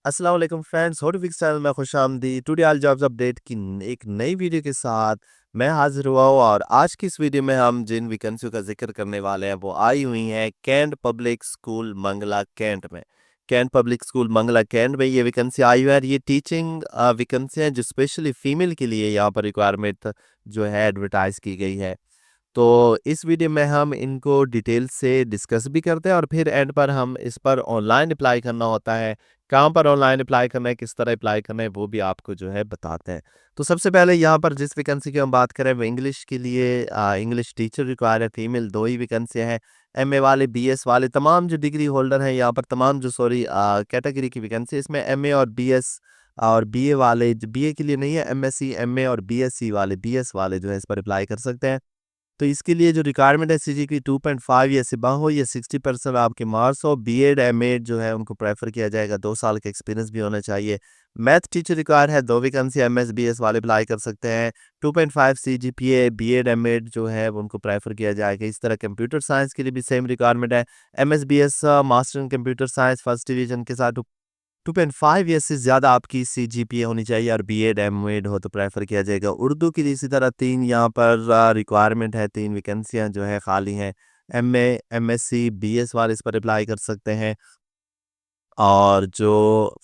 अस्सलाम वालेकुम friends, hotfix channel में खुशामदीद। टुडे ऑल जॉब्स अपडेट की एक नई वीडियो के साथ मैं हाजिर हुआ हूँ और आज की इस वीडियो में हम जिन वैकेंसियों का जिक्र करने वाले हैं वो आई हुई हैं Cantt public school Mangla Cantt में। Cantt public school Mangla Cantt में ये वैकेंसी आई हुई है और ये टीचिंग वैकेंसी है जो स्पेशली फीमेल के लिए यहाँ पर रिक्वायरमेंट जो है एडवर्टाइज की गई है। तो इस वीडियो में हम इनको डिटेल से डिस्कस भी करते हैं और फिर एंड पर हम इस पर ऑनलाइन अप्लाई करना होता है, कहाँ पर ऑनलाइन अप्लाई करना है, किस तरह अप्लाई करना है, वो भी आपको जो है बताते हैं। तो सबसे पहले यहाँ पर जिस वैकेंसी की हम बात करें वो इंग्लिश के लिए इंग्लिश टीचर रिक्वायर है, फीमेल 2 ही वैकेंसियाँ हैं। एमए वाले, बीएस वाले तमाम जो डिग्री होल्डर हैं यहाँ पर तमाम जो कैटेगरी की वैकेंसी इसमें एमए और बीएस और बीए वाले बीए के लिए नहीं है, एमएससी, एमए और बीएससी वाले, बीएस वाले जो है इस पर अप्लाई कर सकते हैं। तो इसके लिए जो रिक्वायरमेंट है सीजी की 2.5 या सिबा हो या 60% आपके मार्क्स हो। बीएड एमएड जो है उनको प्रेफर किया जाएगा, 2 साल का एक्सपीरियंस भी होना चाहिए। मैथ टीचर रिक्वायर है, 2 वैकेंसी एमएस बीएस वाले अप्लाई कर सकते हैं। 2.5 सीजीपीए बीएड एमएड जो है वो उनको प्रेफर किया जाएगा। इस तरह कंप्यूटर साइंस के लिए भी सेम रिक्वायरमेंट है। MS BS master in computer science first division के साथ 2.5 या इससे ज़्यादा आपकी सीजीपीए होनी चाहिए और बीएड एमएड हो तो प्रेफर किया जाएगा। उर्दू की इसी तरह 3 यहाँ पर रिक्वायरमेंट है, 3 वैकेंसियाँ जो है खाली हैं। एमए, एमएससी, बीएस वाले इस पर अप्लाई कर सकते हैं। और जो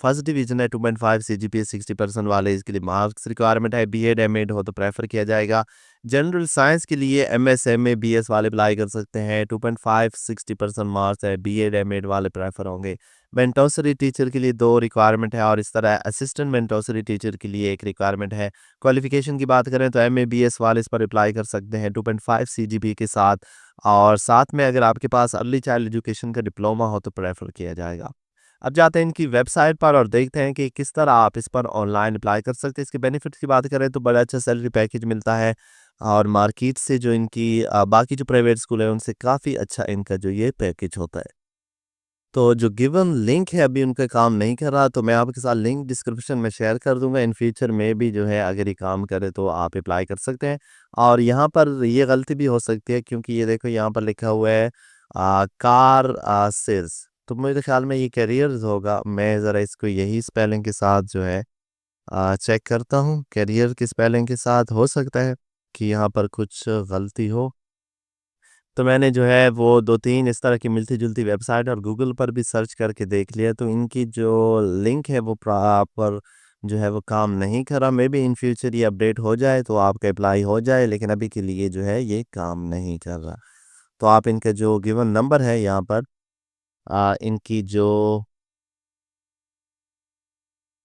फर्स्ट डिवीजन है 2.5 सीजीपीए 60% वाले इसके लिए मार्क्स रिक्वायरमेंट है। बीएड एमएड हो तो प्रेफर किया जाएगा। जनरल साइंस के लिए एमएस एमए बीएस वाले अप्लाई कर सकते हैं। 2.5 60% मार्क्स है, बीएड एमएड वाले प्रेफर होंगे। मेंटोसरी टीचर के लिए 2 रिक्वायरमेंट है और इस तरह असिस्टेंट मेंटोसरी टीचर के लिए 1 रिक्वायरमेंट है। क्वालिफिकेशन की बात करें तो एमए बीएस वाले इस पर अप्लाई कर सकते हैं 2.5 सीजीपी के साथ, और साथ में अगर आपके पास अर्ली चाइल्ड एजुकेशन का डिप्लोमा हो तो प्रेफर किया जाएगा। अब जाते हैं इनकी वेबसाइट पर और देखते हैं कि किस तरह आप इस पर ऑनलाइन अप्लाई कर सकते हैं। इसके बेनिफिट्स की बात करें तो बड़ा अच्छा सैलरी पैकेज मिलता है और मार्केट से जो इनकी बाकी जो प्राइवेट स्कूल है उनसे काफ़ी अच्छा इनका जो ये पैकेज होता है। तो जो गिवन लिंक है अभी उनका काम नहीं कर रहा, तो मैं आपके साथ लिंक डिस्क्रिप्शन में शेयर कर दूंगा। इन फ्यूचर में भी जो है अगर ये काम करे तो आप अप्लाई कर सकते हैं। और यहाँ पर ये गलती भी हो सकती है क्योंकि ये देखो यहाँ पर लिखा हुआ है कार सेल्स, तो मेरे ख्याल में ये करियर्स होगा। मैं ज़रा इसको यही स्पेलिंग के साथ जो है चेक करता हूँ। करियर की स्पेलिंग के साथ हो सकता है कि यहाँ पर कुछ गलती हो। तो मैंने जो है वो 2-3 इस तरह की मिलती-जुलती वेबसाइट और गूगल पर भी सर्च करके देख लिया, तो इनकी जो लिंक है वो प्रॉपर जो है वो काम नहीं कर रहा। मेबी इन फ्यूचर ये अपडेट हो जाए तो आपका अप्लाई हो जाए, लेकिन अभी के लिए जो है ये काम नहीं कर रहा। तो आप इनका जो गिवन नंबर है यहाँ पर इनकी जो